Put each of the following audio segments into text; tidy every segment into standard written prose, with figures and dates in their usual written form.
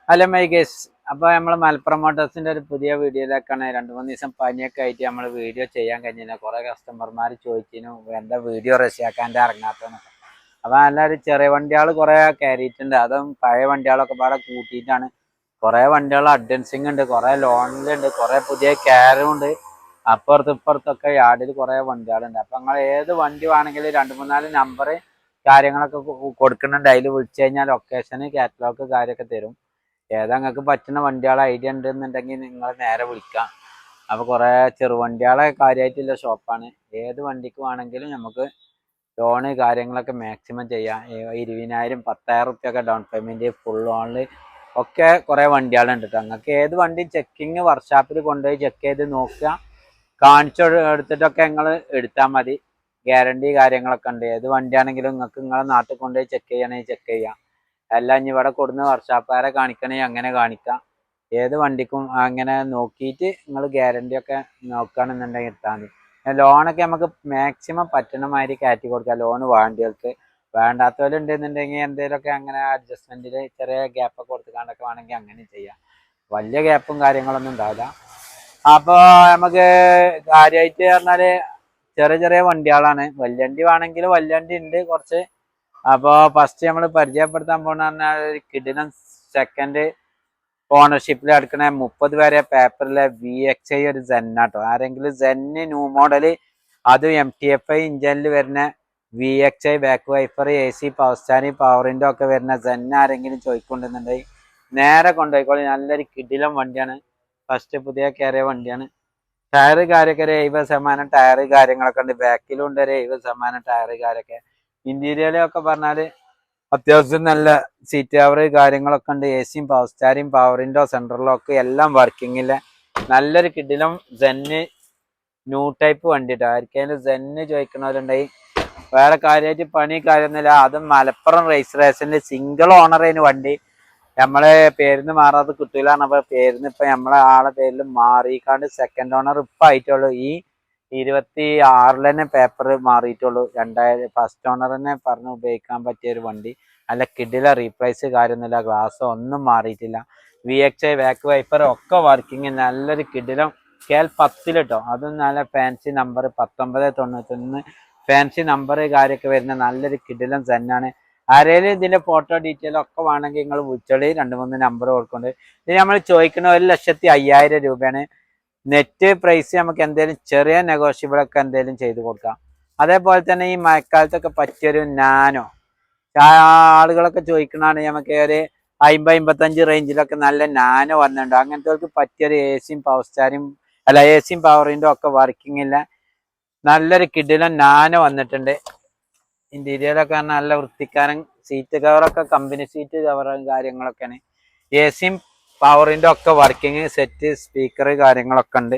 Hello my guys. അപ്പോൾ നമ്മൾ മലപ്പുറം മോട്ടോഴ്സിൻ്റെ ഒരു പുതിയ വീഡിയോയിലേക്കാണ്. 2-3 ദിവസം പനിയൊക്കെ ആയിട്ട് നമ്മൾ വീഡിയോ ചെയ്യാൻ കഴിഞ്ഞില്ല. കുറേ കസ്റ്റമർമാർ ചോദിച്ചിരുന്നു എന്താ വീഡിയോ റഷ്യാക്കാൻ്റെ ഇറങ്ങാത്തതെന്നൊക്കെ. അപ്പോൾ നല്ലൊരു ചെറിയ വണ്ടികൾ കുറേ കയറിയിട്ടുണ്ട്. അതും പഴയ വണ്ടികളൊക്കെ പാടെ കൂട്ടിയിട്ടാണ്. കുറേ വണ്ടികൾ അഡ്വാൻസിങ് ഉണ്ട്, കുറേ ലോണിലുണ്ട്, കുറേ പുതിയ ക്യാരും ഉണ്ട്. അപ്പുറത്തൊക്കെ യാർഡിൽ കുറേ വണ്ടികളുണ്ട്. അപ്പോൾ നിങ്ങൾ ഏത് വണ്ടി വേണമെങ്കിലും 2-3-4 നമ്പർ കാര്യങ്ങളൊക്കെ കൊടുക്കുന്നുണ്ട്. അതിൽ വിളിച്ചു കഴിഞ്ഞാൽ ലൊക്കേഷന് കാറ്റലോഗ് കാര്യമൊക്കെ തരും. ഏതാ നിങ്ങൾക്ക് പറ്റുന്ന വണ്ടികളെ ഐഡിയ ഉണ്ടെന്നുണ്ടെങ്കിൽ നിങ്ങൾ നേരെ വിളിക്കാം. അപ്പോൾ കുറേ ചെറുവണ്ടികളെ കാര്യമായിട്ടുള്ള ഷോപ്പാണ്. ഏത് വണ്ടിക്ക് വേണമെങ്കിലും നമുക്ക് ലോണ് കാര്യങ്ങളൊക്കെ മാക്സിമം ചെയ്യാം. 20,000 10,000 റുപ്യൊക്കെ ഡൗൺ പേയ്മെൻറ്റ്, ഫുൾ ലോണിൽ ഒക്കെ കുറേ വണ്ടികളുണ്ട് കേട്ടോ. നിങ്ങൾക്ക് ഏത് വണ്ടി ചെക്കിങ് വർക്ക്ഷോപ്പിൽ കൊണ്ടുപോയി ചെക്ക് ചെയ്ത് നോക്കുക, കാണിച്ചു എടുത്തിട്ടൊക്കെ നിങ്ങൾ എടുത്താൽ മതി. ഗ്യാരണ്ടി കാര്യങ്ങളൊക്കെ ഉണ്ട്. ഏത് വണ്ടിയാണെങ്കിലും നിങ്ങൾക്ക് നിങ്ങളെ നാട്ടിൽ കൊണ്ടുപോയി ചെക്ക് ചെയ്യണമെങ്കിൽ ചെക്ക് ചെയ്യാം. എല്ലാം ഇനി ഇവിടെ കൊടുന്ന് വർക്ക്ഷോപ്പുകാരെ കാണിക്കണമെങ്കിൽ അങ്ങനെ കാണിക്കാം. ഏത് വണ്ടിക്കും അങ്ങനെ നോക്കിയിട്ട് നിങ്ങൾ ഗ്യാരണ്ടി ഒക്കെ നോക്കുകയാണെന്നുണ്ടെങ്കിൽ എടുത്താൽ മതി. ലോണൊക്കെ നമുക്ക് മാക്സിമം പറ്റുന്ന മാതിരി കയറ്റി കൊടുക്കാം. ലോണ് വേണ്ടിയവർക്ക്. വേണ്ടാത്തവരുണ്ടെന്നുണ്ടെങ്കിൽ എന്തെങ്കിലുമൊക്കെ അങ്ങനെ അഡ്ജസ്റ്റ്മെൻറ്റിൽ ചെറിയ ഗ്യാപ്പൊക്കെ കൊടുത്തുകൊണ്ടൊക്കെ വേണമെങ്കിൽ അങ്ങനെ ചെയ്യാം. വലിയ ഗ്യാപ്പും കാര്യങ്ങളൊന്നും ഉണ്ടാവില്ല. അപ്പോൾ നമുക്ക് കാര്യമായിട്ട് പറഞ്ഞാൽ ചെറിയ ചെറിയ വണ്ടികളാണ്. വലിയ വണ്ടി വേണമെങ്കിൽ വലിയ വണ്ടി ഉണ്ട് കുറച്ച്. അപ്പോൾ ഫസ്റ്റ് നമ്മൾ പരിചയപ്പെടുത്താൻ പോകുന്ന പറഞ്ഞാൽ ഒരു കിടിലൻ സെക്കൻഡ് ഓണർഷിപ്പിൽ എടുക്കണ 30 വരെ പേപ്പറിലെ VXI ഒരു സെന്നാട്ടോ. ആരെങ്കിലും സെന്ന് ന്യൂ മോഡൽ, അതും MTFI ഇഞ്ചനിൽ വരുന്ന VXI back wiper, AC power സ്റ്റാൻഡിങ് പവറിൻ്റെ ഒക്കെ വരുന്ന സെന്ന് ആരെങ്കിലും ചോദിക്കൊണ്ടിരുന്നുണ്ടെങ്കിൽ നേരെ കൊണ്ടുപോയിക്കോളി. നല്ലൊരു കിടിലൻ വണ്ടിയാണ്. ഫസ്റ്റ് പുതിയ കയറിയ വണ്ടിയാണ്. ടയറ് കാര്യമൊക്കെ ഒരു 70% ടയറ് കാര്യങ്ങളൊക്കെ ഉണ്ട്. ബാക്കിലും ഉണ്ട് ഒരു 70% ടയറ് കാര്യമൊക്കെ. ഇന്റീരിയലൊക്കെ പറഞ്ഞാൽ അത്യാവശ്യം നല്ല സീറ്റ് കവർ കാര്യങ്ങളൊക്കെ ഉണ്ട്. ACയും പവർ സ്റ്റാരിയും പവറിൻ്റെ സെൻട്രലൊക്കെ എല്ലാം വർക്കിങ്ങില്ല. നല്ലൊരു കിടിലം സെന്ന് ന്യൂ ടൈപ്പ് വണ്ടി കേട്ടോ. ആർക്കെങ്കിലും സെന്ന് ചോദിക്കണവരുണ്ടായി. വേറെ കാര്യമായിട്ട് പണി കാര്യമൊന്നുമില്ല. അതും മലപ്പുറം റേസിന്റെ സിംഗിൾ ഓണറിന് വണ്ടി. നമ്മളെ പേരിന്ന് മാറാതെ കിട്ടൂല. പറഞ്ഞപ്പോൾ പേരിന്ന് ഇപ്പൊ നമ്മളെ ആളെ പേരിൽ മാറിക്കാണ്ട് സെക്കൻഡ് ഓണർ ഇപ്പം ആയിട്ടുള്ളൂ. ഈ 26 തന്നെ പേപ്പർ മാറിയിട്ടുള്ളൂ. 2000 ഫസ്റ്റ് ഓണർ തന്നെ പറഞ്ഞ് ഉപയോഗിക്കാൻ പറ്റിയ ഒരു വണ്ടി. നല്ല കിടില റീപ്ലേസ് കാര്യമൊന്നുമില്ല. ഗ്ലാസ് ഒന്നും മാറിയിട്ടില്ല. VXI ബാക്ക് വൈപ്പർ ഒക്കെ വർക്കിങ്. നല്ലൊരു കിടിലം KL 10 കേട്ടോ. അതും നല്ല ഫാൻസി നമ്പർ 1991 ഫാൻസി നമ്പർ കാര്യമൊക്കെ വരുന്ന നല്ലൊരു കിടിലം സെന്നാണ്. ആരെങ്കിലും ഇതിന്റെ ഫോട്ടോ ഡീറ്റെയിൽ ഒക്കെ വേണമെങ്കിൽ നിങ്ങൾ വിളിച്ചോളി. 2-3 നമ്പർ കൊടുക്കുന്നുണ്ട്. ഇത് നമ്മൾ ചോദിക്കുന്ന 1,05,000 രൂപയാണ്. നെറ്റ് പ്രൈസ് നമുക്ക് എന്തെങ്കിലും ചെറിയ നെഗോഷ്യബിൾ ഒക്കെ എന്തെങ്കിലും ചെയ്ത് കൊടുക്കാം. അതേപോലെ തന്നെ ഈ മഴക്കാലത്തൊക്കെ പറ്റിയൊരു നാനോ ആളുകളൊക്കെ ചോദിക്കണതാണ്. നമുക്ക് ഒരു 50-55 റേഞ്ചിലൊക്കെ നല്ല നാനോ വന്നിട്ടുണ്ട്. അങ്ങനത്തെ പറ്റിയൊരു ACയും പവർ സ്റ്റാരിയും ACയും പവറിൻ്റെ ഒക്കെ വർക്കിംഗ് ഇല്ല നല്ലൊരു കിടിലൻ നാനോ വന്നിട്ടുണ്ട്. ഇന്റീരിയറൊക്കെ നല്ല വൃത്തിക്കാരൻ. സീറ്റ് കവറൊക്കെ കമ്പനി സീറ്റ് കവറും കാര്യങ്ങളൊക്കെയാണ്. ACയും പവറിൻ്റെ ഒക്കെ വർക്കിംഗ് സെറ്റ്, സ്പീക്കർ കാര്യങ്ങളൊക്കെ ഉണ്ട്.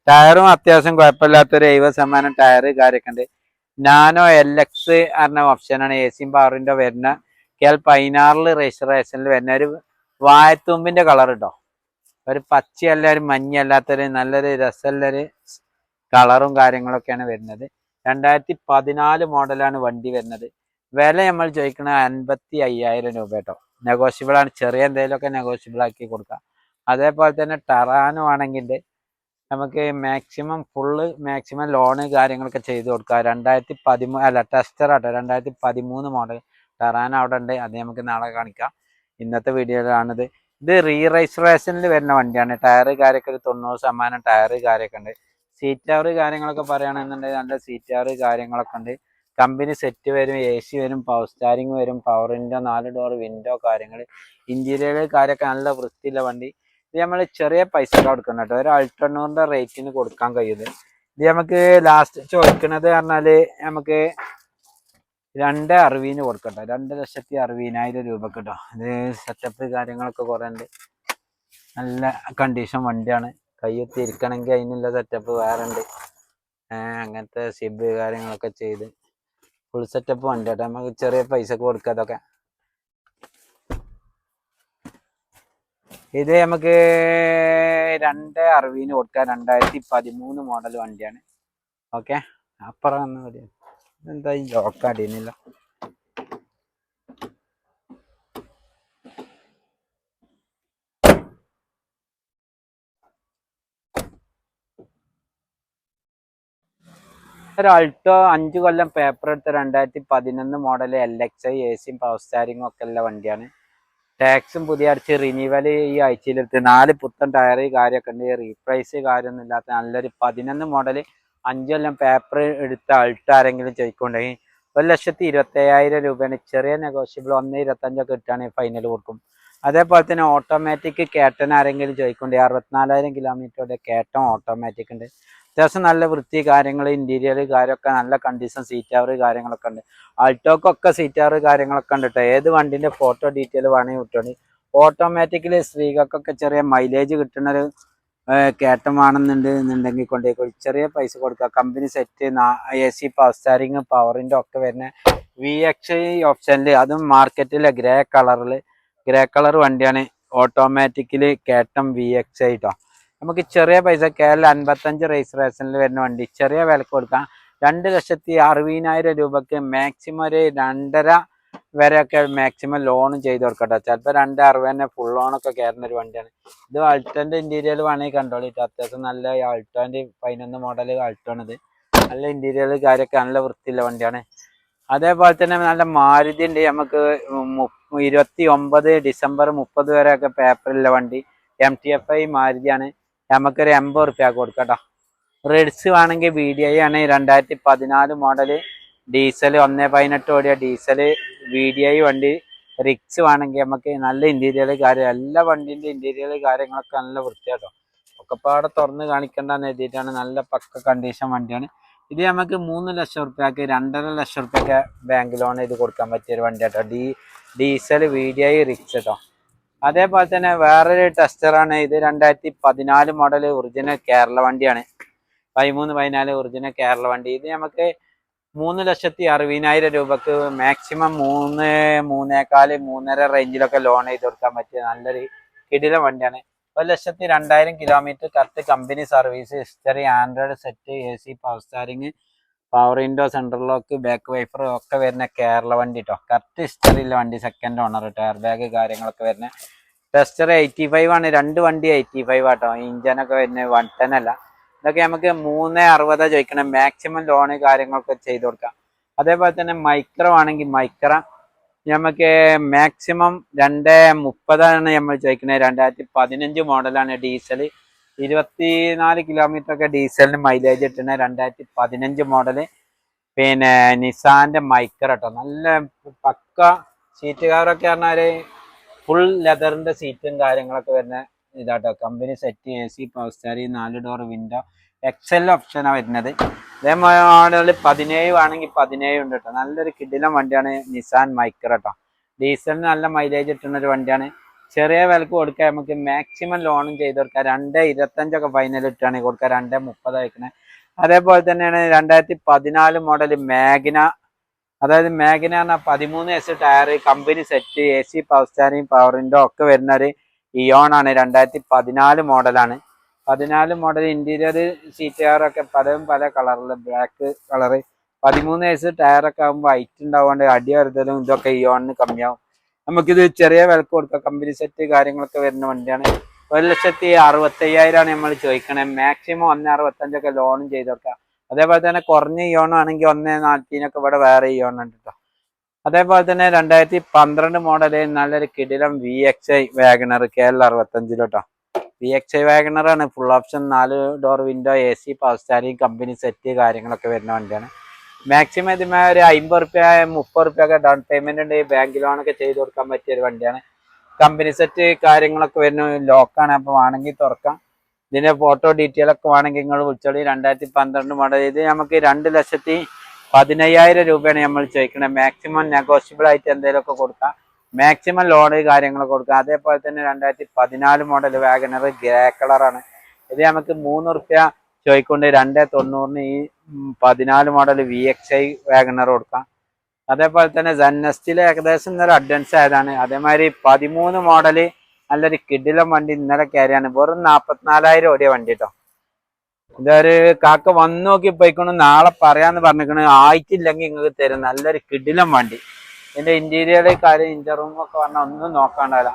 ടയറും അത്യാവശ്യം കുഴപ്പമില്ലാത്തൊരു 70% ടയറ് കാര്യമൊക്കെ ഉണ്ട്. നാനോ LX പറഞ്ഞ ഓപ്ഷനാണ്. ACയും പവറിൻ്റെ വരുന്ന KL 16 രജിസ്ട്രേഷനിൽ വരുന്ന ഒരു വായത്തുമ്പിന്റെ കളർ കേട്ടോ. ഒരു പച്ചയല്ല ഒരു മഞ്ഞല്ലാത്തൊരു നല്ലൊരു രസമുള്ളൊരു കളറും കാര്യങ്ങളൊക്കെയാണ് വരുന്നത്. 2014 മോഡലാണ് വണ്ടി വരുന്നത്. വില നമ്മൾ ചോദിക്കണ 55,000 രൂപ കേട്ടോ. നെഗോഷ്യബിൾ ആണ്. ചെറിയ എന്തെങ്കിലുമൊക്കെ നെഗോഷ്യബിൾ ആക്കി കൊടുക്കാം. അതേപോലെ തന്നെ ടറാനോ ആണെങ്കിൽ നമുക്ക് മാക്സിമം ലോണ് കാര്യങ്ങളൊക്കെ ചെയ്ത് കൊടുക്കാം. 2013 ടെസ്റ്റർ ആട്ടോ. 2013 മോഡൽ ടറാനോ അവിടെ ഉണ്ട്. അത് നമുക്ക് നാളെ കാണിക്കാം. ഇന്നത്തെ വീഡിയോയിലാണിത്. ഇത് രജിസ്ട്രേഷനിൽ വരുന്ന വണ്ടിയാണ്. ടയറ് കാര്യമൊക്കെ ഒരു 90% ടയറ് കാര്യമൊക്കെ ഉണ്ട്. സീറ്റ് കവർ കാര്യങ്ങളൊക്കെ പറയുകയാണെന്നുണ്ടെങ്കിൽ നല്ല സീറ്റ് കവർ കാര്യങ്ങളൊക്കെ ഉണ്ട്. കമ്പനി സെറ്റ് വരും, AC വരും, പവർ സ്റ്റാരിങ് വരും, പവറിൻ്റെ 4 ഡോർ വിൻഡോ കാര്യങ്ങൾ. ഇന്റീരിയർ കാര്യമൊക്കെ നല്ല വൃത്തിയുള്ള വണ്ടി. ഇത് നമ്മൾ ചെറിയ പൈസ കൊടുക്കണം കേട്ടോ. ഒരു അൾട്ടോണിന്റെ റേറ്റിന് കൊടുക്കാൻ കഴിയുന്നത്. ഇത് നമുക്ക് ലാസ്റ്റ് ചോദിക്കണത് പറഞ്ഞാൽ നമുക്ക് 2,60,000 കൊടുക്കട്ടോ. 2,60,000 രൂപക്ക് കേട്ടോ. ഇത് സെറ്റപ്പ് കാര്യങ്ങളൊക്കെ കുറേ ഉണ്ട്. നല്ല കണ്ടീഷൻ വണ്ടിയാണ്. കയ്യെത്തി ഇരിക്കണമെങ്കിൽ അതിനുള്ള സെറ്റപ്പ് വേറെ ഉണ്ട്. അങ്ങനത്തെ സിബ് കാര്യങ്ങളൊക്കെ ചെയ്ത് ഫുൾ സെറ്റപ്പ് വണ്ടി കേട്ടോ. നമുക്ക് ചെറിയ പൈസക്ക് കൊടുക്കുക അതൊക്കെ. ഇത് നമുക്ക് 2,60,000 കൊടുക്കാം. 2013 മോഡൽ വണ്ടിയാണ്. ഓക്കെ, അപ്പുറം എന്താ ഈ ലോക്ക് അടിയുന്നില്ല. ഒരു അൾട്ടോ 5 കൊല്ലം പേപ്പർ എടുത്ത 2011 മോഡൽ LXi AC പവർ സ്റ്റാരിങ്ങും ഒക്കെ ഉള്ള വണ്ടിയാണ്. ടാക്സും പുതിയ അടിച്ച് റിന്യൂവൽ ഈ ആഴ്ചയിലെടുത്ത് 4 പുത്തൻ ടയർ കാര്യമൊക്കെ ഉണ്ട്. റീപ്രൈസ് കാര്യമൊന്നും ഇല്ലാത്ത നല്ലൊരു 11 മോഡൽ 5 കൊല്ലം പേപ്പർ എടുത്ത അൾട്ടോ ആരെങ്കിലും ചോദിക്കൊണ്ടെങ്കിൽ 1,27,000 രൂപയാണ്. ചെറിയ നെഗോഷ്യബിൾ 1,25 കിട്ടുകയാണെങ്കിൽ ഫൈനൽ കൊടുക്കും. അതേപോലെ തന്നെ ഓട്ടോമാറ്റിക് കേട്ടൻ ആരെങ്കിലും ചോദിക്കൊണ്ട് 64,000 കിലോമീറ്ററുടെ കേട്ടൻ ഓട്ടോമാറ്റിക് ഉണ്ട്. അത്യാവശ്യം നല്ല വൃത്തി കാര്യങ്ങൾ ഇന്റീരിയർ കാര്യമൊക്കെ നല്ല കണ്ടീഷൻ സീറ്റ് അവർ കാര്യങ്ങളൊക്കെ ഉണ്ട്. ആൾട്ടോക്കൊക്കെ സീറ്റ് അവർ കാര്യങ്ങളൊക്കെ ഉണ്ട് കേട്ടോ. ഏത് വണ്ടിന്റെ ഫോട്ടോ ഡീറ്റെയിൽ വേണമെങ്കിൽ വിട്ടോളി. ഓട്ടോമാറ്റിക്കലി സ്ത്രീകൾക്കൊക്കെ ചെറിയ മൈലേജ് കിട്ടുന്ന ഒരു കേട്ടൻ വേണമെന്നുണ്ടെങ്കിൽ കൊണ്ടുപോയി ചെറിയ പൈസ കൊടുക്കുക. Company set AC power steering പവറിന്റെ ഒക്കെ വരുന്ന VXi ഓപ്ഷനിൽ അതും മാർക്കറ്റിലെ ഗ്രേ കളർ വണ്ടിയാണ്. ഓട്ടോമാറ്റിക്കലി കേട്ടം VXi കേട്ടോ. നമുക്ക് ചെറിയ പൈസ കേരള 55 രജിസ്ട്രേഷനിൽ വരുന്ന വണ്ടി ചെറിയ വിലക്ക് കൊടുക്കാം. 2,60,000 രൂപക്ക് മാക്സിമം ഒരു 2.5 വരെയൊക്കെ മാക്സിമം ലോണും ചെയ്ത് കൊടുക്കട്ടെ. ചിലപ്പോൾ 2.60 തന്നെ ഫുൾ ലോണൊക്കെ കയറുന്ന ഒരു വണ്ടിയാണ്. ഇത് ആൾട്ടോന്റെ ഇന്റീരിയർ വേണമെങ്കിൽ കണ്ടോളിട്ട്. അത്യാവശ്യം നല്ല ആൾട്ടോന്റെ 11 മോഡൽ ആൾട്ടോണിത്. നല്ല ഇന്റീരിയർ കാര്യമൊക്കെ നല്ല വൃത്തിയുള്ള വണ്ടിയാണ്. അതേപോലെ തന്നെ നല്ല മാരുതി ഉണ്ട്. നമുക്ക് 29 ഡിസംബർ 30 വരെയൊക്കെ പേപ്പറുള്ള വണ്ടി MTFI മാരുതിയാണ്. നമുക്കൊരു 80 റുപ്യ കൊടുക്കട്ടോ. റെഡ്സ് വേണമെങ്കിൽ VDI ആണ്. 2014 മോഡല് ഡീസൽ 1.18 ഓടിയ ഡീസൽ VDI വണ്ടി. റിക്സ് വേണമെങ്കിൽ നമുക്ക് നല്ല ഇന്റീരിയർ കാര്യം എല്ലാ വണ്ടിന്റെ ഇന്റീരിയർ കാര്യങ്ങളൊക്കെ നല്ല വൃത്തിയാട്ടോ. ഒക്കെപ്പാടെ തുറന്ന് കാണിക്കേണ്ടെന്ന് എഴുതിയിട്ടാണ്. നല്ല പക്ക കണ്ടീഷൻ വണ്ടിയാണ് ഇത്. നമുക്ക് 3 ലക്ഷം റുപ്യക്ക് 2.5 ലക്ഷം റുപ്യൊക്കെ ബാങ്ക് ലോൺ ചെയ്ത് കൊടുക്കാൻ പറ്റിയൊരു വണ്ടി കേട്ടോ. ഡീസൽ VDI റിക്സ് കേട്ടോ. അതേപോലെ തന്നെ വേറൊരു ടെസ്റ്ററാണ് ഇത്. 2014 മോഡൽ ഒറിജിനൽ കേരള വണ്ടിയാണ്. 13-14 ഒറിജിനൽ കേരള വണ്ടി. ഇത് നമുക്ക് 3,60,000 രൂപക്ക് മാക്സിമം 3.4 3.5 റേഞ്ചിലൊക്കെ ലോൺ ചെയ്ത് കൊടുക്കാൻ പറ്റിയ നല്ലൊരു കിടിലൻ വണ്ടിയാണ്. 1,02,000 kilometre correct company service history, Android set, AC power steering, power window, central lock, back wiper ഒക്കെ വരുന്ന കേരള വണ്ടി കേട്ടോ. കറക്റ്റ് ഹിസ്റ്ററിയില്ല വണ്ടി. സെക്കൻഡ് ഓണർ, ടയർ ബാഗ് കാര്യങ്ങളൊക്കെ വരുന്ന ടെസ്റ്റർ 85 ആണ്. 2 വണ്ടി 85 ആട്ടോ. ഇഞ്ചനൊക്കെ വരുന്നത് 110 അല്ല. ഇതൊക്കെ നമുക്ക് 3.60 ചോദിക്കണം. മാക്സിമം ലോണ് കാര്യങ്ങളൊക്കെ ചെയ്ത് കൊടുക്കാം. അതേപോലെ തന്നെ മൈക്രോ ആണെങ്കിൽ മൈക്ര നമുക്ക് മാക്സിമം 2.30 നമ്മൾ ചോദിക്കുന്നത്. 2015 മോഡലാണ്. ഡീസൽ 24 കിലോമീറ്റർ ഒക്കെ ഡീസലിന് മൈലേജ് കിട്ടുന്ന 2015 മോഡല്. പിന്നെ നിസാന്റെ മൈക്ര കേട്ടോ. നല്ല പക്ക സീറ്റ് കവറൊക്കെ പറഞ്ഞാല് ഫുൾ ലെതറിന്റെ സീറ്റും കാര്യങ്ങളൊക്കെ വരുന്ന ഇതാട്ടോ. Company set, AC power steering, 4 door window, XL ഓപ്ഷനാണ് വരുന്നത്. ഇതേ മോഡൽ 17 ആണെങ്കിൽ 17 ഉണ്ട് കേട്ടോ. നല്ലൊരു കിടിലൻ വണ്ടിയാണ് നിസാൻ മൈക്ര കേട്ടോ. ഡീസലിന് നല്ല മൈലേജ് കിട്ടുന്ന ഒരു വണ്ടിയാണ്. ചെറിയ വിലക്ക് കൊടുക്കുക. നമുക്ക് മാക്സിമം ലോണും ചെയ്ത് കൊടുക്കാം. 2.25 ഫൈനൽ ഇട്ടാണെങ്കിൽ കൊടുക്കുക. 2.30 വയ്ക്കണേ. അതേപോലെ തന്നെയാണ് 2014 മോഡൽ മാഗ്ന. അതായത് മാഗ്ന പറഞ്ഞാൽ 13S tyre, company set, AC power steering, power window ഒക്കെ വരുന്ന ഒരു ഇയോൺ ആണ്. 2014 മോഡലാണ്. 14 മോഡൽ ഇന്റീരിയർ സീറ്റ് കവറൊക്കെ പല കളറില്, ബ്ലാക്ക് കളറ്. 13S ടയറൊക്കെ ആകുമ്പോൾ ഹൈറ്റ് ഉണ്ടാവുകൊണ്ട് അടി വരുത്തലും ഇതൊക്കെ ഇയോണിന് കമ്മിയാവും. നമുക്കിത് ചെറിയ വിലക്ക് കൊടുക്കാം. കമ്പനി സെറ്റ് കാര്യങ്ങളൊക്കെ വരുന്ന വണ്ടിയാണ്. 1,65,000 നമ്മൾ ചോദിക്കണേ. മാക്സിമം 1.65 ലോണും ചെയ്ത് വെക്കാം. അതേപോലെ തന്നെ കുറഞ്ഞ ഇയോൺ ആണെങ്കിൽ 1.40 ഇവിടെ വേറെ ഇയോൺ ഉണ്ട് കേട്ടോ. അതേപോലെ തന്നെ 2012 മോഡല് നല്ലൊരു കിടിലം VXi വാഗണർ KL 65 കേട്ടോ. VXi വാഗണർ ആണ്. Full option, 4 door window, AC power steering, company set കാര്യങ്ങളൊക്കെ വരുന്ന വണ്ടിയാണ്. മാക്സിമം ഇതിമേ ഒരു 50 റുപ്യ 30 റുപ്യ ഒക്കെ ഡൗൺ പേയ്മെന്റ് ഉണ്ട്. ബാങ്ക് ലോണൊക്കെ ചെയ്ത് കൊടുക്കാൻ പറ്റിയ ഒരു വണ്ടിയാണ്. കമ്പനി സെറ്റ് കാര്യങ്ങളൊക്കെ വരുന്ന ലോക്കാണ്. അപ്പൊ വേണമെങ്കിൽ തുറക്കാം. ഇതിന്റെ ഫോട്ടോ ഡീറ്റെയിൽ ഒക്കെ വേണമെങ്കിൽ നിങ്ങൾ വിളിച്ചോളി. 2012 മോഡൽ. ഇത് നമുക്ക് 2,15,000 രൂപയാണ് നമ്മൾ ചോദിക്കുന്നത്. മാക്സിമം നെഗോഷ്യബിൾ ആയിട്ട് എന്തെങ്കിലുമൊക്കെ കൊടുക്കാം. മാക്സിമം ലോണ് കാര്യങ്ങളൊക്കെ കൊടുക്കാം. അതേപോലെ തന്നെ 2014 മോഡൽ വാഗണർ ഗ്രേ കളറാണ്. ഇത് നമുക്ക് 3 റുപ്യ ചോദിക്കൊണ്ട് 2.90 ഈ 14 മോഡൽ VXi വാഗണർ കൊടുക്കാം. അതേപോലെ തന്നെ ജന്നസ്റ്റിൽ ഏകദേശം ഇന്നലെ അഡ്വാൻസ് ആയതാണ്. അതേമാതിരി 13 മോഡല് നല്ലൊരു കിടിലം വണ്ടി ഇന്നലെ കയറിയാണ്. വെറും 44,000 ഓടിയ വണ്ടി കേട്ടോ. ഇതൊരു കാക്ക വന്നു നോക്കി പോയിക്കൊണ്ട് നാളെ പറയാന്ന് പറഞ്ഞിരിക്കണ്. ആയിട്ടില്ലെങ്കിൽ നിങ്ങൾക്ക് തരും. നല്ലൊരു കിടിലം വണ്ടി. ഇതിന്റെ ഇന്റീരിയർ കാര്യം ഇന്റർറൂം ഒക്കെ പറഞ്ഞാൽ ഒന്നും നോക്കാണ്ടല്ല.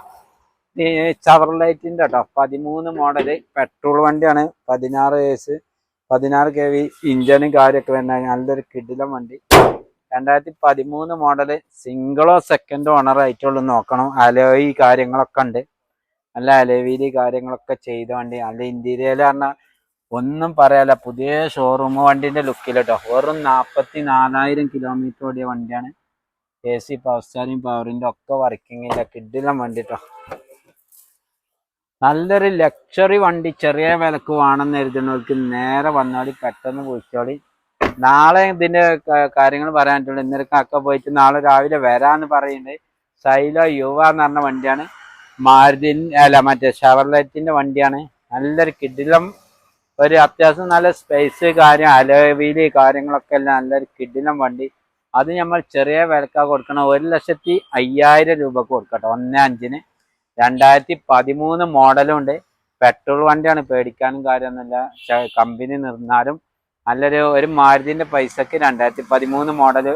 ചവർലൈറ്റിന്റെ കേട്ടോ. 13 മോഡല് പെട്രോൾ വണ്ടിയാണ്. 16 വയസ്സ് 16 kV ഇഞ്ചനും കാര്യമൊക്കെ വരുന്ന നല്ലൊരു കിടിലം വണ്ടി. 2013 മോഡല്, സിംഗിളോ സെക്കൻഡോ ഓണർ ആയിട്ടുള്ളൂ നോക്കണം. അലോയി കാര്യങ്ങളൊക്കെ ഉണ്ട്, നല്ല അലോയില് കാര്യങ്ങളൊക്കെ ചെയ്ത വണ്ടി. നല്ല ഇന്റീരിയർ പറഞ്ഞാൽ ഒന്നും പറയാല്ല, പുതിയ ഷോറൂം വണ്ടിന്റെ ലുക്കിൽ വെറും 44,000 കിലോമീറ്റർ ഓടിയ വണ്ടിയാണ്. AC പവർ സ്റ്റാറിങ് പവറിന്റെ ഒക്കെ വർക്കിംഗ് ഇല്ല, കിടിലം വണ്ടി നല്ലൊരു ലക്ഷറി വണ്ടി. ചെറിയ വിലക്ക് വേണമെന്ന് എഴുതുന്നവർക്ക് നേരെ വന്നോളി, പെട്ടെന്ന് വിളിച്ചോളി. നാളെ ഇതിന്റെ കാര്യങ്ങൾ പറയാനായിട്ടുള്ളൂ. ഇന്നലെ കാക്ക പോയിട്ട് നാളെ രാവിലെ വരാന്ന് പറയുന്നുണ്ട്. സൈലോ യുവ എന്ന് പറഞ്ഞ വണ്ടിയാണ്, മാരുതി മറ്റേ ഷവർലെറ്റിന്റെ വണ്ടിയാണ്. നല്ലൊരു കിടിലം, ഒരു അത്യാവശ്യം നല്ല സ്പേസ് കാര്യം അലോയില് കാര്യങ്ങളൊക്കെ എല്ലാം നല്ലൊരു കിടിലം വണ്ടി. അത് നമ്മൾ ചെറിയ വിലക്കാ കൊടുക്കണം, 1,05,000 രൂപക്ക് കൊടുക്കട്ടെ, 1,500. 2013 മോഡലും ഉണ്ട്, പെട്രോൾ വണ്ടിയാണ്, പേടിക്കാനും കാര്യമൊന്നുമില്ല. കമ്പനി നിർന്നാലും ഒരു മാരുതിന്റെ പൈസക്ക് 2013 മോഡല്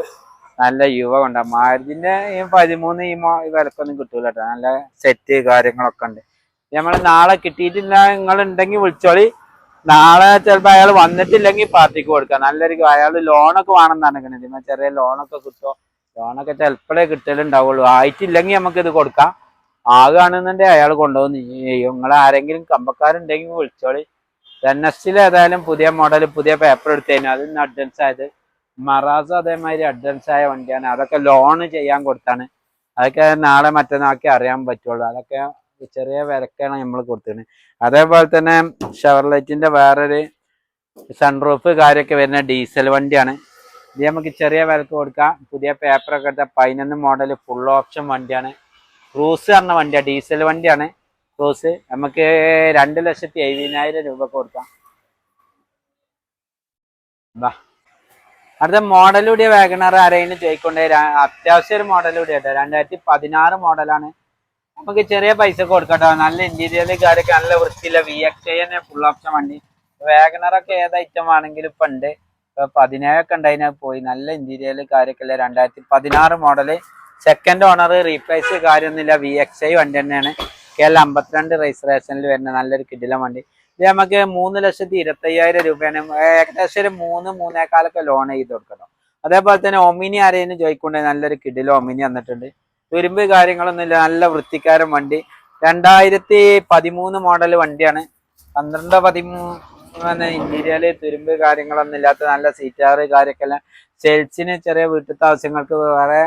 നല്ല യുവ ഉണ്ടാവും. മാരുതിന്റെ ഈ 13 ഈ വിലക്കൊന്നും കിട്ടൂല കേട്ടോ, നല്ല സെറ്റ് കാര്യങ്ങളൊക്കെ ഉണ്ട്. നമ്മൾ നാളെ കിട്ടിയിട്ടില്ല, നിങ്ങൾ ഉണ്ടെങ്കിൽ വിളിച്ചോളി. നാളെ ചിലപ്പോൾ അയാൾ വന്നിട്ടില്ലെങ്കിൽ പാർട്ടിക്ക് കൊടുക്കാം. നല്ലൊരു അയാൾ ലോണൊക്കെ വേണമെന്നാണ് ഇതിന്, ചെറിയ ലോണൊക്കെ കിട്ടുമോ, ലോണൊക്കെ ചിലപ്പോഴേ കിട്ടലുണ്ടാവുള്ളൂ. ആയിട്ടില്ലെങ്കിൽ നമുക്ക് ഇത് കൊടുക്കാം. ആകുകയാണെന്നുണ്ടെങ്കിൽ അയാൾ കൊണ്ടുപോകുന്നു. നിങ്ങൾ ആരെങ്കിലും കമ്പക്കാരുണ്ടെങ്കിൽ വിളിച്ചോളി. NSൽ ഏതായാലും പുതിയ മോഡൽ പുതിയ പേപ്പർ എടുത്തതിന് അതിന് അഡ്വാൻസ് ആയത്. മറാസ അതേമാതിരി അഡ്വാൻസ് ആയ വണ്ടിയാണ്, അതൊക്കെ ലോൺ ചെയ്യാൻ കൊടുത്താണ്. അതൊക്കെ നാളെ മറ്റന്നാൾക്ക് അറിയാൻ പറ്റുള്ളൂ. അതൊക്കെ ചെറിയ വിലക്കാണ് നമ്മൾ കൊടുത്തത്. അതേപോലെ തന്നെ ഷവർലെറ്റിന്റെ വേറൊരു സൺറൂഫ് കാര്യമൊക്കെ വരുന്ന ഡീസൽ വണ്ടിയാണ്. ഇത് നമുക്ക് ചെറിയ വിലക്ക് കൊടുക്കാം. പുതിയ പേപ്പറൊക്കെ എടുത്ത 11 മോഡൽ ഫുൾ ഓപ്ഷൻ വണ്ടിയാണ്. ക്രൂസ് പറഞ്ഞ വണ്ടിയാണ്, ഡീസൽ വണ്ടിയാണ് ക്രൂസ്. നമുക്ക് 2,70,000 രൂപ കൊടുക്കാം. അടുത്ത മോഡൽ കൂടിയ വാഗണർ ആരെങ്കിലും ചോദിക്കൊണ്ടേ, അത്യാവശ്യം ഒരു മോഡൽ കൂടി കേട്ടോ, 2016 മോഡലാണ്. നമുക്ക് ചെറിയ പൈസ കൊടുക്കട്ടോ. നല്ല ഇന്റീരിയർ കാര്യമൊക്കെ നല്ല വൃത്തിയില്ല, VXI തന്നെ ഫുൾ ഓപ്ഷൻ വണ്ടി. വാഗണറൊക്കെ ഏത് ഐറ്റം ആണെങ്കിലും ഇപ്പൊ ഉണ്ട്. ഇപ്പൊ 17 ഉണ്ടായിന് പോയി. നല്ല ഇന്റീരിയർ കാര്യമൊക്കെ അല്ലേ. 2016 മോഡല്, സെക്കൻഡ് ഓണർ, റീപ്ലേസ് കാര്യമൊന്നുമില്ല, VXI വണ്ടി തന്നെയാണ്. KL 52 രജിസ്ട്രേഷനിൽ വരുന്ന നല്ലൊരു കിടിലം വണ്ടി. ഇത് നമുക്ക് 3,25,000 രൂപയാണ്. ഏകദേശം ഒരു 3-3.25 ലോൺ ചെയ്ത് കൊടുക്കണം. അതേപോലെ തന്നെ ഒമിനി ആരെയും ചോദിക്കൊണ്ട് നല്ലൊരു കിടിലം ഒമിനി വന്നിട്ടുണ്ട്. തുരുമ്പ് കാര്യങ്ങളൊന്നുമില്ല, നല്ല വൃത്തിക്കാരൻ വണ്ടി. 2013 മോഡൽ വണ്ടിയാണ്. 12-13 ഇന്റീരിയല് തുരുമ്പ് കാര്യങ്ങളൊന്നും ഇല്ലാത്ത നല്ല സീറ്റാറ് കാര്യമൊക്കെ എല്ലാം. സെയിൽസിന് ചെറിയ വീട്ടിലത്തെ ആവശ്യങ്ങൾക്ക് വേറെ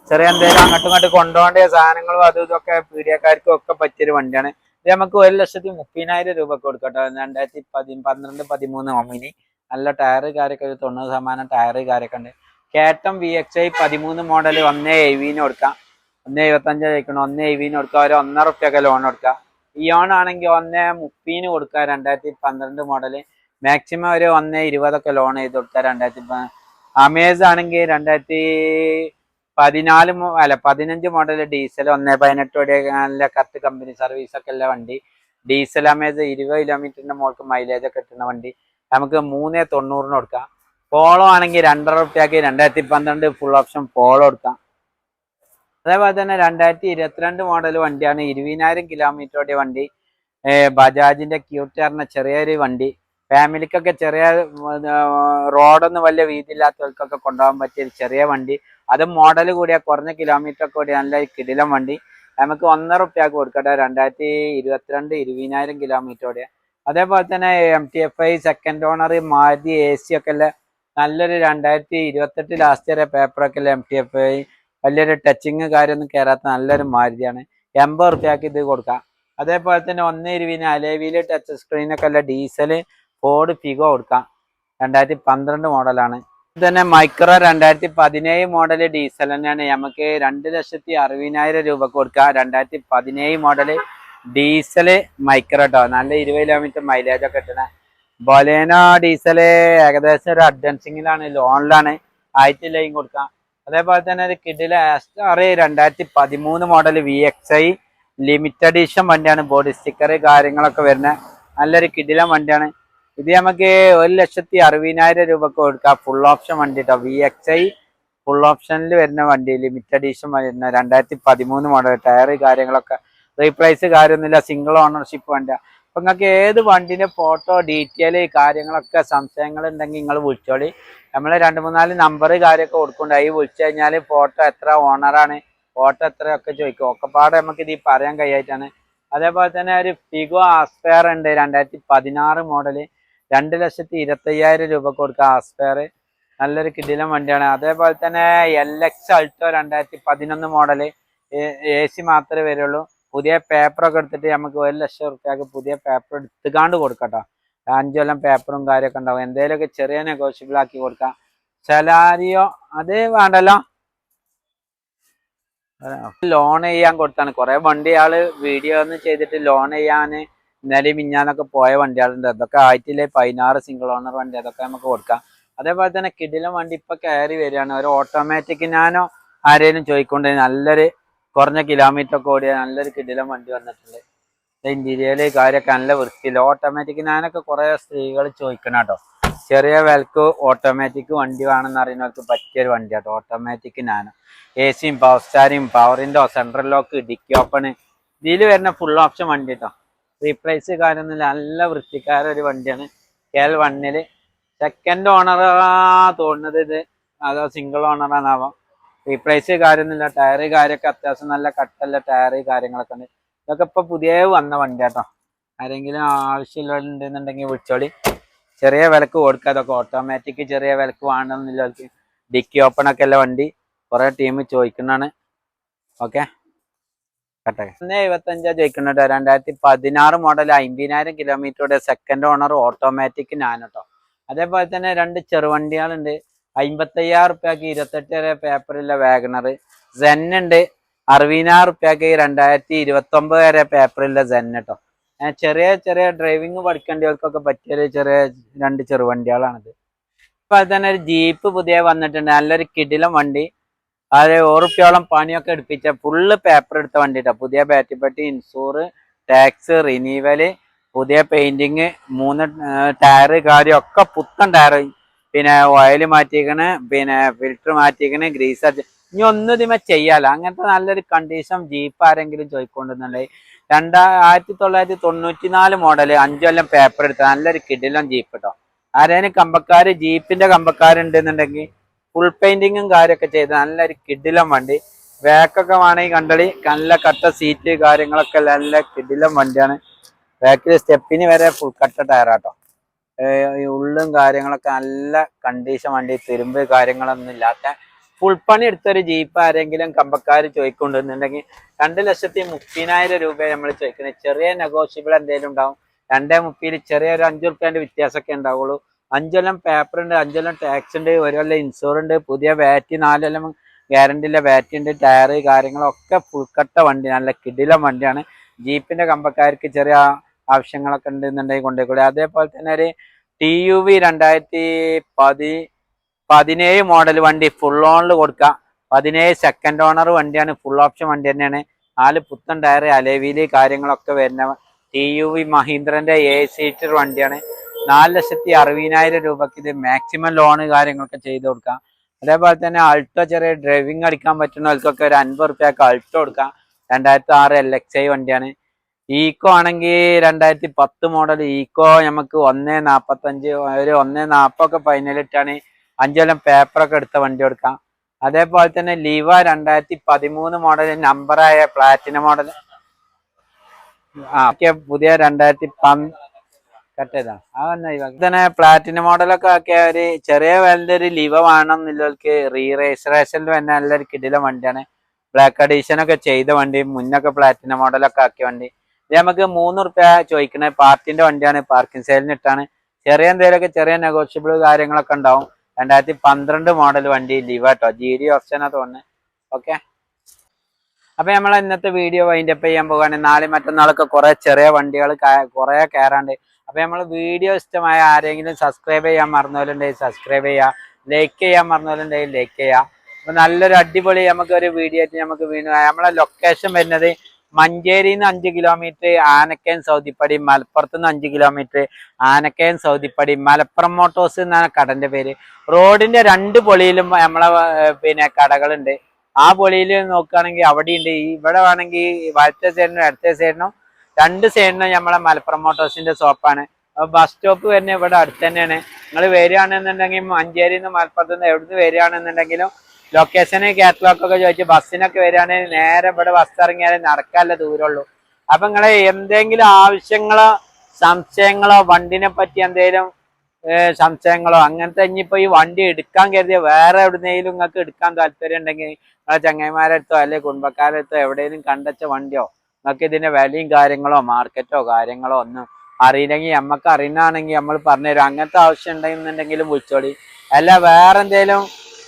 ചെറിയ എന്തെങ്കിലും അങ്ങോട്ടും ഇങ്ങോട്ടും കൊണ്ടുപോകേണ്ട സാധനങ്ങളും അതും ഇതൊക്കെ പീഡിയക്കാർക്കും ഒക്കെ പറ്റിയൊരു വണ്ടിയാണ്. ഇത് നമുക്ക് 1,30,000 രൂപ കൊടുക്കട്ടോ. 2012-13 ഒമിനി. നല്ല ടയറ് കാര്യമൊക്കെ 90% ടയറ് കാര്യമൊക്കെ ഉണ്ട്. കേട്ടം VXI 13 മോഡൽ 1,70,000 കൊടുക്കാം. 1,75 കഴിക്കണം, 1,70,000 കൊടുക്കാം. ഒരു 1,5 റുപ്യൊക്കെ ലോൺ കൊടുക്കാം. ഇയോൺ ആണെങ്കിൽ 1,30,000 കൊടുക്കുക. 2012 മോഡല് മാക്സിമം ഒരു 1,20,000 ലോൺ ചെയ്ത് കൊടുക്കുക. 2000 അമേസ് ആണെങ്കിൽ 2015 മോഡൽ ഡീസൽ 1,18 നല്ല കറക്റ്റ് കമ്പനി സർവീസ് ഒക്കെ ഉള്ള വണ്ടി. ഡീസൽ അമേസ് 20 കിലോമീറ്ററിന്റെ മുകൾക്ക് മൈലേജ് ഒക്കെ കിട്ടുന്ന വണ്ടി. നമുക്ക് 3,90 കൊടുക്കാം. പോളോ ആണെങ്കിൽ 2,5 റുപ്യക്ക് 2012 ഫുൾ ഓപ്ഷൻ പോളോ കൊടുക്കാം. അതേപോലെ തന്നെ 2022 മോഡൽ വണ്ടിയാണ്, 20,000 കിലോമീറ്റർ ഓടിയ വണ്ടി. ബജാജിന്റെ ക്യൂട്ട് പറഞ്ഞ ചെറിയൊരു വണ്ടി. ഫാമിലിക്കൊക്കെ ചെറിയ റോഡൊന്നും വലിയ വീതിയില്ലാത്തവർക്കൊക്കെ കൊണ്ടുപോകാൻ പറ്റിയ ചെറിയ വണ്ടി. അത് മോഡൽ കൂടിയ കുറഞ്ഞ കിലോമീറ്റർ ഒക്കെ കൂടിയ നല്ല കിടിലം വണ്ടി. നമുക്ക് 1,5 റുപ്യക്ക് കൊടുക്കട്ടെ. 2022 20,000 കിലോമീറ്റർ ഓടിയ. അതേപോലെ തന്നെ MT-FI second owner Maruti AC ഒക്കെ അല്ലേ, നല്ലൊരു 2028 ലാസ്റ്റ് വരെ പേപ്പറൊക്കെ അല്ലേ. MT-FI വലിയൊരു ടച്ചിങ് കാര്യമൊന്നും കയറാത്ത നല്ലൊരു മാരുതിയാണ്. 80 റുപ്യക്ക് ഇത് കൊടുക്കാം. അതേപോലെ തന്നെ 1,20 അലേവിയില് ടച്ച് സ്ക്രീനൊക്കെ അല്ല ഡീസൽ ഫോർഡ് ഫിഗോ കൊടുക്കാം. 2012 മോഡലാണ്. ഇത് തന്നെ മൈക്രോ 2017 മോഡല് ഡീസൽ തന്നെയാണ്. നമുക്ക് 2,60,000 രൂപക്ക് കൊടുക്കാം. 2017 മോഡല് ഡീസല് മൈക്രോ കേട്ടോ, നല്ല 20 കിലോമീറ്റർ മൈലേജ് ഒക്കെ കിട്ടണ ബൊലേനോ ഡീസല്. ഏകദേശം ഒരു അഡ്വാൻസിങ്ങിലാണ്, ലോണിലാണ്, ആയിട്ടില്ലേയും കൊടുക്കാം. അതേപോലെ തന്നെ ഒരു കിഡിലെ ആസ്റ്റാർ 2013 മോഡൽ VXI ലിമിറ്റഡ് എഡിഷൻ വണ്ടിയാണ്. ബോഡി സ്റ്റിക്കർ കാര്യങ്ങളൊക്കെ വരുന്ന നല്ലൊരു കിടിലം വണ്ടിയാണ്. ഇത് നമുക്ക് 1,60,000 രൂപക്ക് കൊടുക്കാം. ഫുൾ ഓപ്ഷൻ വണ്ടി കേട്ടോ, VXI ഫുൾ ഓപ്ഷനിൽ വരുന്ന വണ്ടി, ലിമിറ്റഡ് എഡിഷൻ വരുന്ന 2013 മോഡൽ. ടയർ കാര്യങ്ങളൊക്കെ റീപ്ലേസ് കാര്യമൊന്നുമില്ല, സിംഗിൾ ഓണർഷിപ്പ് വണ്ടിയാണ്. അപ്പൊ നിങ്ങൾക്ക് ഏത് വണ്ടിന്റെ ഫോട്ടോ ഡീറ്റെയിൽ കാര്യങ്ങളൊക്കെ സംശയങ്ങൾ ഉണ്ടെങ്കിൽ നിങ്ങൾ വിളിച്ചോളി. നമ്മൾ 2-3-4 നമ്പർ കാര്യമൊക്കെ കൊടുക്കുന്നുണ്ട്. അതിൽ വിളിച്ചു കഴിഞ്ഞാൽ ഫോട്ടോ എത്ര ഓണറാണ്, ഫോട്ടോ എത്രയൊക്കെ ചോദിക്കും. ഒക്കെപ്പാടെ നമുക്ക് ഇതിൽ പറയാൻ കഴിയായിട്ടാണ്. അതേപോലെ തന്നെ ഒരു ഫിഗോ ആസ്പെയർ ഉണ്ട് 2016 മോഡല്, 2,25,000 രൂപ കൊടുക്കുക ആസ്പെയർ. നല്ലൊരു കിടിലൻ വണ്ടിയാണ്. അതേപോലെ തന്നെ LX അൾട്ടോ 2011 മോഡല്, AC മാത്രമേ വരുള്ളൂ. പുതിയ പേപ്പറൊക്കെ എടുത്തിട്ട് നമുക്ക് 1,00,000 റുപ്യക്ക് പുതിയ പേപ്പർ എടുത്തുകാണ്ട് കൊടുക്കട്ടോ. 5 കൊല്ലം പേപ്പറും കാര്യമൊക്കെ ഉണ്ടാവും. എന്തെങ്കിലുമൊക്കെ ചെറിയ നെഗോഷ്യബിൾ ആക്കി കൊടുക്കാം. സെലാരിയോ അത് വേണ്ടല്ലോ, ലോൺ ചെയ്യാൻ കൊടുത്താണ്. കുറെ വണ്ടി ആള് വീഡിയോ ഒന്നും ചെയ്തിട്ട് ലോൺ ചെയ്യാൻ ഇന്നലെ മിഞ്ഞാന്നൊക്കെ പോയ വണ്ടികളുണ്ട്. അതൊക്കെ ആയിട്ടില്ലേ 16 സിംഗിൾ ഓണർ വണ്ടി, അതൊക്കെ നമുക്ക് കൊടുക്കാം. അതേപോലെ തന്നെ കിടിലൻ വണ്ടി ഇപ്പൊ കയറി വരികയാണ്, ഒരു ഓട്ടോമാറ്റിക് നാനോ. ആരെയും ചോദിക്കൊണ്ട് നല്ലൊരു കുറഞ്ഞ കിലോമീറ്റർ ഒക്കെ ഓടിയ നല്ലൊരു കിടിലൻ വണ്ടി വന്നിട്ടുണ്ട്. ഇന്റീരിയല് കാര്യമൊക്കെ നല്ല വൃത്തിയില്ല. ഓട്ടോമാറ്റിക് നാനൊക്കെ കുറെ സ്ത്രീകൾ ചോദിക്കണം കേട്ടോ. ചെറിയ വിലക്ക് ഓട്ടോമാറ്റിക് വണ്ടി വേണമെന്ന് അറിയുന്നവർക്ക് പറ്റിയൊരു വണ്ടിയാട്ടോ ഓട്ടോമാറ്റിക് നാനോ. ACയും പവർ സ്റ്റാരിയും പവറിൻ്റെ സെൻട്രൽ ലോക്ക് ഡിക്കി ഓപ്പണ് ഇതിൽ വരുന്ന ഫുൾ ഓപ്ഷൻ വണ്ടി കേട്ടോ. റീപ്ലേസ് കാര്യമൊന്നുമില്ല, നല്ല വൃത്തിക്കാര ഒരു വണ്ടിയാണ്. KL1 സെക്കൻഡ് ഓണർ തോന്നുന്നത് ഇത്, അതോ സിംഗിൾ ഓണറാണാവാം. റീപ്ലേസ് കാര്യമൊന്നുമില്ല. ടയറ് കാര്യമൊക്കെ അത്യാവശ്യം നല്ല കട്ടല്ല ടയറ് കാര്യങ്ങളൊക്കെ ഉണ്ട്. ഇതൊക്കെ ഇപ്പൊ പുതിയ വന്ന വണ്ടി കേട്ടോ. ആരെങ്കിലും ആവശ്യമുണ്ടെന്നുണ്ടെങ്കിൽ വിളിച്ചോളി. ചെറിയ വിലക്ക് കൊടുക്കുക. അതൊക്കെ ഓട്ടോമാറ്റിക് ചെറിയ വിലക്ക് വേണമെന്നില്ല. ഡിക്കി ഓപ്പൺ ഒക്കെ അല്ല വണ്ടി, കുറെ ടീം ചോദിക്കുന്നതാണ്. ഓക്കെ, 1,75 ചോദിക്കുന്നുണ്ട്. 2016 മോഡൽ 50,000 കിലോമീറ്ററുടെ സെക്കൻഡ് ഓണർ ഓട്ടോമാറ്റിക് നാനോ കേട്ടോ. അതേപോലെ തന്നെ 2 ചെറുവണ്ടികളുണ്ട്. 55,000 റുപ്യക്ക് 28 വരെ പേപ്പറില്ല വാഗണർ. സെൻ ഉണ്ട് 60,000 റുപ്യക്ക് 2029 വരെ പേപ്പറില്ല സെൻ കേട്ടോ. ചെറിയ ചെറിയ ഡ്രൈവിംഗ് പഠിക്കേണ്ടവർക്കൊക്കെ പറ്റിയൊരു ചെറിയ 2 ചെറുവണ്ടികളാണിത്. ഇപ്പൊ അത് തന്നെ ഒരു ജീപ്പ് പുതിയ വന്നിട്ടുണ്ട്, നല്ലൊരു കിടിലൻ വണ്ടി. അത് 100 റുപ്യോളം പണിയൊക്കെ എടുപ്പിച്ച ഫുള്ള് പേപ്പർ എടുത്ത വണ്ടിട്ടോ. പുതിയ ബാറ്ററി പെട്ടി, ഇൻഷൂറ്, ടാക്സ്, റിനീവല്, പുതിയ പെയിന്റിങ്, 3 ടയറ് കാര്യം ഒക്കെ പുത്തൻ ടയർ. പിന്നെ ഓയിൽ മാറ്റിക്കണ്, പിന്നെ ഫിൽറ്റർ മാറ്റിക്കണ്, ഗ്രീസ് അടിച്ച്. ഇനി ഒന്നും ഇതിമേ ചെയ്യാലോ. അങ്ങനത്തെ നല്ലൊരു കണ്ടീഷൻ ജീപ്പ് ആരെങ്കിലും ചോദിക്കൊണ്ടുണ്ടെന്നുണ്ടെങ്കിൽ 1994 മോഡല് 5 കൊല്ലം പേപ്പർ എടുത്ത നല്ലൊരു കിടിലൻ ജീപ്പ് കേട്ടോ. ആരേനും കമ്പക്കാര് ജീപ്പിന്റെ കമ്പക്കാരുണ്ടെന്നുണ്ടെങ്കിൽ ഫുൾ പെയിന്റിങ്ങും കാര്യമൊക്കെ ചെയ്ത് നല്ലൊരു കിടിലൻ വണ്ടി. ബാക്കൊക്കെ വേണമെങ്കിൽ കണ്ടളി, നല്ല കട്ട സീറ്റ് കാര്യങ്ങളൊക്കെ നല്ല കിടിലൻ വണ്ടിയാണ്. ബാക്കിൽ സ്റ്റെപ്പിന് വരെ ഫുൾ കട്ട ടയറാട്ടോ. ഉള്ളും കാര്യങ്ങളൊക്കെ നല്ല കണ്ടീഷൻ വണ്ടി, തിരുമ്പ് കാര്യങ്ങളൊന്നും ഇല്ലാത്ത ഫുൾ പണി എടുത്തൊരു ജീപ്പ് ആരെങ്കിലും കമ്പക്കാർ ചോദിക്കൊണ്ടുണ്ടെന്നുണ്ടെങ്കിൽ 2,30,000 രൂപ നമ്മൾ ചോദിക്കുന്നത്. ചെറിയ നെഗോഷ്യബിൾ എന്തെങ്കിലും ഉണ്ടാവും. 2,30,000 ചെറിയൊരു 5 റുപ്യന്റെ വ്യത്യാസമൊക്കെ ഉണ്ടാവുള്ളൂ. 5 കൊല്ലം പേപ്പർ ഉണ്ട്, 5 കൊല്ലം ടാക്സ് ഉണ്ട്, 1 കൊല്ലം ഇൻഷൂർ ഉണ്ട്, പുതിയ ബാറ്റ് 4 കൊല്ലം ഗ്യാരണ്ടിയിലെ ബാറ്റ് ഉണ്ട്, ടയറ് കാര്യങ്ങളൊക്കെ ഫുൾ കട്ട വണ്ടി, നല്ല കിടിലൻ വണ്ടിയാണ്. ജീപ്പിന്റെ കമ്പക്കാർക്ക് ചെറിയ ആവശ്യങ്ങളൊക്കെ ഉണ്ടെന്നുണ്ടെങ്കിൽ കൊണ്ടുപോയിക്കൂടെ. അതേപോലെ തന്നെ ഒരു TUV 2017 മോഡൽ വണ്ടി ഫുൾ ഓണിൽ കൊടുക്കാം. 17 സെക്കൻഡ് ഓണർ വണ്ടിയാണ്, ഫുൾ ഓപ്ഷൻ വണ്ടി തന്നെയാണ്. 4 പുത്തൻ ടയർ, അലേവില് കാര്യങ്ങളൊക്കെ വരുന്ന TUV മഹീന്ദ്രന്റെ 7 സീറ്റർ വണ്ടിയാണ്. 4,60,000 രൂപക്ക് ഇത് മാക്സിമം ലോണ് കാര്യങ്ങളൊക്കെ ചെയ്ത് കൊടുക്കാം. അതേപോലെ തന്നെ അൾട്ടോ ചെറിയ ഡ്രൈവിംഗ് അടിക്കാൻ പറ്റുന്നവർക്കൊക്കെ ഒരു 50 റുപ്യക്ക് അൾട്ടോ കൊടുക്കാം. 2006 LXI വണ്ടിയാണ്. ഈക്കോ ആണെങ്കിൽ 2010 മോഡൽ ഈക്കോ നമുക്ക് 1,45 ഒരു 1,40 ഒക്കെ ഫൈനലിട്ടാണ് 5 കൊല്ലം പേപ്പറൊക്കെ എടുത്ത വണ്ടി കൊടുക്കാം. അതേപോലെ തന്നെ ലിവ 2013 മോഡൽ നമ്പറായ പ്ലാറ്റിനം മോഡൽ പുതിയ 2010 കട്ട് ചെയ്താ തന്നെ പ്ലാറ്റിനം മോഡലൊക്കെ ആക്കിയ ഒരു ചെറിയ വിലന്റെ ഒരു ലിവ വേണം എന്നുള്ളവർക്ക് റീരജിസ്ട്രേഷനിൽ തന്നെ നല്ലൊരു കിടില വണ്ടിയാണ്. ബ്ലാക്ക് അഡീഷൻ ഒക്കെ ചെയ്ത വണ്ടി, മുന്നൊക്കെ പ്ലാറ്റിനം മോഡലൊക്കെ ആക്കിയ വണ്ടി. ഇത് നമുക്ക് 3 റുപ്യ ചോദിക്കണ പാർട്ടിന്റെ വണ്ടിയാണ്, പാർക്കിംഗ് സെയിലിന് ഇട്ടാണ്. ചെറിയ എന്തെങ്കിലുമൊക്കെ ചെറിയ നെഗോഷ്യബിൾ കാര്യങ്ങളൊക്കെ ഉണ്ടാവും. 2012 മോഡൽ വണ്ടി ലിവ കേട്ടോ, GD ഓപ്ഷനാ തോന്നുന്നത്. ഓക്കെ, അപ്പൊ നമ്മൾ ഇന്നത്തെ വീഡിയോ വൈൻഡപ്പ് ചെയ്യാൻ പോകാണ്. നാളെ മറ്റന്നാളൊക്കെ കുറെ ചെറിയ വണ്ടികൾ കുറെ കയറാണ്ട്. അപ്പൊ നമ്മൾ വീഡിയോ ഇഷ്ടമായ ആരെങ്കിലും സബ്സ്ക്രൈബ് ചെയ്യാൻ മറന്നവരുണ്ടെങ്കിൽ സബ്സ്ക്രൈബ് ചെയ്യുക, ലൈക്ക് ചെയ്യാൻ മറന്നവരുണ്ടെങ്കിൽ ലൈക്ക് ചെയ്യുക. അപ്പൊ നല്ലൊരു അടിപൊളി നമുക്ക് ഒരു വീഡിയോ ആയിട്ട് നമുക്ക് വീണ്ടും. നമ്മളെ ലൊക്കേഷൻ വരുന്നത് മഞ്ചേരിന്ന് 5 കിലോമീറ്റർ ആനക്കയം സൗദിപ്പടി, മലപ്പുറത്ത് നിന്ന് 5 കിലോമീറ്റർ ആനക്കയം സൗദിപ്പടി. മലപ്പുറം മോട്ടോഴ്സ് എന്നാണ് കടന്റെ പേര്. റോഡിന്റെ 2 പൊളിയിലും നമ്മളെ പിന്നെ കടകളുണ്ട്. ആ പൊളിയിൽ നോക്കുകയാണെങ്കിൽ അവിടെ ഉണ്ട്. ഇവിടെ വേണമെങ്കിൽ വലത്തെ സൈഡിനും ഇടത്തെ സൈഡിനും രണ്ട് സൈഡിനും നമ്മളെ മലപ്പുറം മോട്ടോഴ്സിന്റെ ഷോപ്പാണ്. ബസ് സ്റ്റോപ്പ് വരുന്നത് ഇവിടെ അടുത്ത് തന്നെയാണ്. നിങ്ങൾ വരികയാണെന്നുണ്ടെങ്കിൽ മഞ്ചേരി നിന്ന് മലപ്പുറത്ത് നിന്ന് എവിടുന്ന് വരികയാണെന്നുണ്ടെങ്കിലും ലൊക്കേഷന് കാറ്റലോഗ് ഒക്കെ ചോദിച്ച് ബസ്സിനൊക്കെ വരികയാണെങ്കിൽ നേരെ ഇവിടെ ബസ് ഇറങ്ങിയാൽ നടക്കാനുള്ള ദൂരമുള്ളൂ. അപ്പൊ നിങ്ങളെ എന്തെങ്കിലും ആവശ്യങ്ങളോ സംശയങ്ങളോ വണ്ടിനെ പറ്റി എന്തെങ്കിലും സംശയങ്ങളോ അങ്ങനത്തെ ഇനിയിപ്പോ ഈ വണ്ടി എടുക്കാൻ കരുതിയ വേറെ എവിടുന്നെങ്കിലും നിങ്ങൾക്ക് എടുക്കാൻ താല്പര്യം ഉണ്ടെങ്കിൽ നിങ്ങളെ ചങ്ങായിമാരടുത്തോ അല്ലെങ്കിൽ കുടുംബക്കാരടുത്തോ എവിടെയെങ്കിലും കണ്ടച്ച വണ്ടിയോ നിങ്ങൾക്ക് ഇതിന്റെ വിലയും കാര്യങ്ങളോ മാർക്കറ്റോ കാര്യങ്ങളോ ഒന്നും അറിയില്ലെങ്കിൽ നമുക്ക് അറിയുന്നതാണെങ്കിൽ നമ്മൾ പറഞ്ഞുതരും. അങ്ങനത്തെ ആവശ്യം ഉണ്ടെന്നുണ്ടെങ്കിലും വിളിച്ചോളി. അല്ല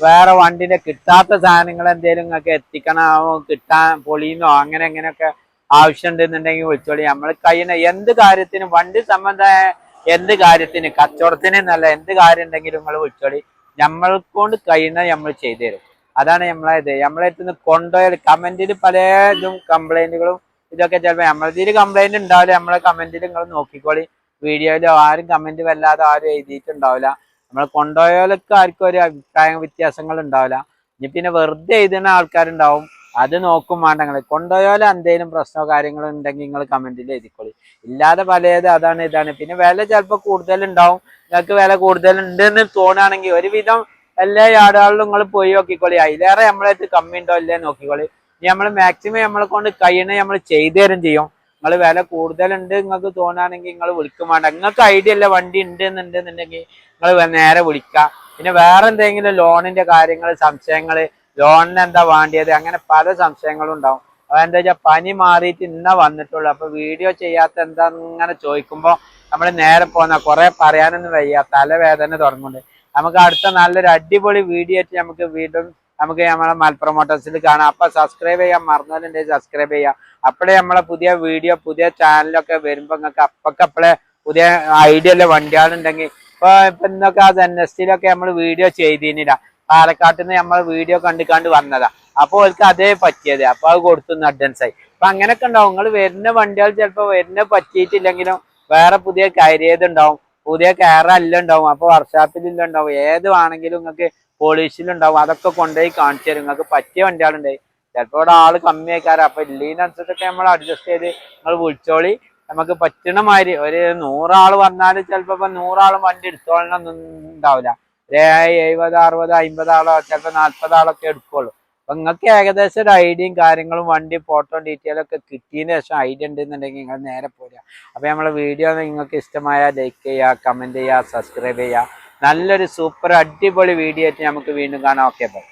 വേറെ വണ്ടിന്റെ കിട്ടാത്ത സാധനങ്ങൾ എന്തെങ്കിലും നിങ്ങൾക്ക് എത്തിക്കണോ കിട്ടാൻ പൊളിയുന്നോ അങ്ങനെ എങ്ങനെയൊക്കെ ആവശ്യം ഉണ്ടെന്നുണ്ടെങ്കിൽ വിളിച്ചോളി. നമ്മൾ കഴിയുന്ന എന്ത് കാര്യത്തിനും വണ്ടി സംബന്ധമായ എന്ത് കാര്യത്തിന് കച്ചവടത്തിന് എന്നല്ല എന്ത് കാര്യം ഉണ്ടെങ്കിലും നിങ്ങൾ വിളിച്ചോളി. നമ്മൾക്കൊണ്ട് കഴിയുന്ന നമ്മൾ ചെയ്തു തരും. അതാണ് നമ്മളെ എത്തുന്ന കൊണ്ടുപോയാൽ കമന്റിൽ പല ഇതും കംപ്ലൈന്റുകളും ഇതൊക്കെ ചിലപ്പോൾ നമ്മളതിൽ കംപ്ലൈന്റ് ഉണ്ടാവില്ല. നമ്മളെ കമന്റിൽ നിങ്ങൾ നോക്കിക്കോളി. വീഡിയോയിലോ ആരും കമന്റ് വല്ലാതെ ആരും എഴുതിയിട്ടുണ്ടാവില്ല. നമ്മൾ കൊണ്ടുപോയാലൊക്കെ ആർക്കും ഒരു അഭിപ്രായ വ്യത്യാസങ്ങൾ ഉണ്ടാവില്ല. ഇനി പിന്നെ വെറുതെ എഴുതുന്ന ആൾക്കാരുണ്ടാവും, അത് നോക്കും വേണ്ട. നിങ്ങൾ കൊണ്ടുപോയാലും എന്തെങ്കിലും പ്രശ്നമോ കാര്യങ്ങളോ ഉണ്ടെങ്കിൽ നിങ്ങൾ കമന്റിൽ എഴുതിക്കോളി. ഇല്ലാതെ പലത് അതാണ് ഇതാണ്. പിന്നെ വില ചിലപ്പോൾ കൂടുതലുണ്ടാവും. നിങ്ങൾക്ക് വില കൂടുതലുണ്ട് എന്ന് തോന്നുകയാണെങ്കിൽ ഒരുവിധം എല്ലാ യാർഡുകളിലും നിങ്ങൾ പോയി നോക്കിക്കോളി. അതിലേറെ നമ്മളടുത്ത് കമ്മി ഉണ്ടോ ഇല്ലേ നോക്കിക്കോളി. നമ്മൾ മാക്സിമം നമ്മളെ കൊണ്ട് കഴിയണേ നമ്മൾ ചെയ്തു തരും ചെയ്യും. നിങ്ങൾ വില കൂടുതലുണ്ട് നിങ്ങൾക്ക് തോന്നുകയാണെങ്കിൽ നിങ്ങൾ വിളിക്കും വേണ്ട. നിങ്ങൾക്ക് ഐഡിയ അല്ല വണ്ടി ഉണ്ടെന്നുണ്ടെന്നുണ്ടെങ്കിൽ നിങ്ങൾ നേരെ വിളിക്കുക. പിന്നെ വേറെ എന്തെങ്കിലും ലോണിന്റെ കാര്യങ്ങൾ സംശയങ്ങൾ ലോണിന് എന്താ വേണ്ടിയത് അങ്ങനെ പല സംശയങ്ങളും ഉണ്ടാവും. അതെന്താ വെച്ചാൽ പനി മാറിയിട്ട് വന്നിട്ടുള്ളൂ. അപ്പൊ വീഡിയോ ചെയ്യാത്ത എന്താ ഇങ്ങനെ ചോദിക്കുമ്പോൾ നമ്മൾ നേരെ പോന്ന കുറെ പറയാനൊന്നും വയ്യ, തലവേദന തുടങ്ങുന്നുണ്ട്. നമുക്ക് അടുത്ത നല്ലൊരു അടിപൊളി വീഡിയോ ആയിട്ട് നമുക്ക് വീണ്ടും നമ്മളെ മലപ്പുറം മോട്ടോഴ്സിൽ കാണാം. അപ്പൊ സബ്സ്ക്രൈബ് ചെയ്യാൻ മറന്നാലുണ്ടെങ്കിൽ സബ്സ്ക്രൈബ് ചെയ്യാം. അപ്പോഴേ നമ്മളെ പുതിയ വീഡിയോ പുതിയ ചാനലൊക്കെ വരുമ്പോ നിങ്ങൾക്ക് അപ്പോഴേ പുതിയ ഐഡിയ ഉള്ള വണ്ടികളുണ്ടെങ്കിൽ ഇപ്പൊ ഇന്നൊക്കെ അത് NST-ലൊക്കെ നമ്മൾ വീഡിയോ ചെയ്തിരുന്നില്ല. പാലക്കാട്ടിൽ നിന്ന് നമ്മൾ വീഡിയോ കണ്ട് വന്നതാ. അപ്പൊ അവർക്ക് അതേ പറ്റിയത്. അപ്പൊ അത് കൊടുത്തുന്ന അഡ്വാൻസ് ആയി. അപ്പൊ അങ്ങനെയൊക്കെ ഉണ്ടാവും. നിങ്ങൾ വരുന്ന വണ്ടികൾ ചിലപ്പോ വരുന്ന പറ്റിയിട്ടില്ലെങ്കിലും വേറെ പുതിയ കാര്യേത് ഉണ്ടാവും, പുതിയ കയറല്ല ഉണ്ടാവും. അപ്പൊ വർക്ക്ഷോപ്പിൽ ഉണ്ടാവും. ഏത് വേണമെങ്കിലും നിങ്ങൾക്ക് പോളിഷിലുണ്ടാവും. അതൊക്കെ കൊണ്ടുപോയി കാണിച്ചു തരും. നിങ്ങൾക്ക് പറ്റിയ വണ്ടികളുണ്ടായി. ചിലപ്പോൾ ഇവിടെ ആള് കമ്മിയായിക്കാരം. അപ്പൊ ഇല്ലീനനുസരിച്ചൊക്കെ നമ്മൾ അഡ്ജസ്റ്റ് ചെയ്ത് നിങ്ങൾ വിളിച്ചോളി. നമുക്ക് പറ്റണ മാതിരി ഒരു 100 ആള് വന്നാലും ചിലപ്പോ 100 ആളും വണ്ടി എടുത്തോളണമെന്നൊന്നും ഉണ്ടാവില്ല. 70, 60, 50 ആളോ ചിലപ്പോൾ 40 ആളൊക്കെ എടുക്കുള്ളൂ. അപ്പൊ നിങ്ങൾക്ക് ഏകദേശം ഒരു ഐഡിയയും കാര്യങ്ങളും വണ്ടി ഫോട്ടോ ഡീറ്റെയിലും ഒക്കെ കിട്ടിയതിന് ശേഷം ഐഡിയ ഉണ്ടെന്നുണ്ടെങ്കിൽ നിങ്ങൾ നേരെ പോരുക. അപ്പൊ നമ്മളെ വീഡിയോ നിങ്ങൾക്ക് ഇഷ്ടമായ ലൈക്ക് ചെയ്യുക, കമന്റ് ചെയ്യുക, സബ്സ്ക്രൈബ് ചെയ്യുക. നല്ലൊരു സൂപ്പർ അടിപൊളി വീഡിയോ ആയിട്ട് നമുക്ക് വീണ്ടും കാണാം. Okay bye.